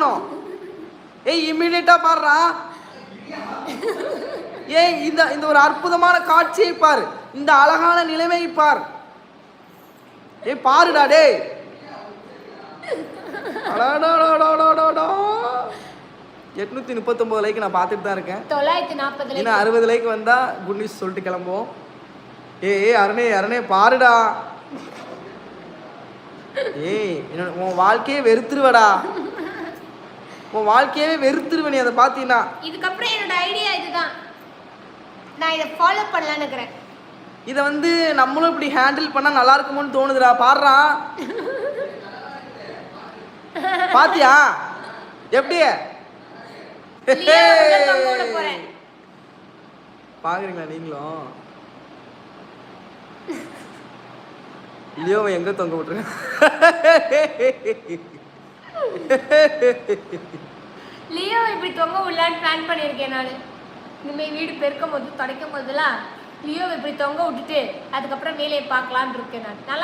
பாக்கணும். ஏய் இமிடியேட்டா பாடுறா. ஏய் இந்த ஒரு அற்புதமான காட்சியை பார், இந்த அழகான நிலைமையை பார். ஏய் பாருடா டேய். 839 லைக் நான் பார்த்துட்டு தான் இருக்கேன். 940 லைக். இன்னும் 60 லைக் வந்தா குட் நியூஸ் சொல்லிட்டு கிளம்புவோம். ஏய் அருணே பாருடா. ஏய் உன் வாழ்க்கையே வெறுத்துருவடா. உன் வாழ்க்கையவே வெறுத்துருவ நீ அதை பார்த்தீங்கன்னா. இதுக்கப்புறம் என்னோட ஐடியா இதுதான், நான் இதை ஃபாலோ பண்ணலான்னு இருக்கிறேன். இதை வந்து நம்மளும் இப்படி ஹேண்டில் பண்ணா நல்லா இருக்குமோன்னு தோணுதுடா. பாடுறா பாத்தியா எப்படி பாக்குறீங்களா நீங்களும்? லியோவை எங்க தொங்க விட்டுருங்க. லியோ இப்படி தொங்க விடலான்னு பிளான் பண்ணியிருக்கேன் நான். இனிமேல் வீடு பெருக்கும் போது துடைக்கும் போதெல்லாம் லியோவை இப்படி தொங்க விட்டுட்டு அதுக்கப்புறம் வேலையை பார்க்கலான்னு இருக்கேன் நான். நல்லா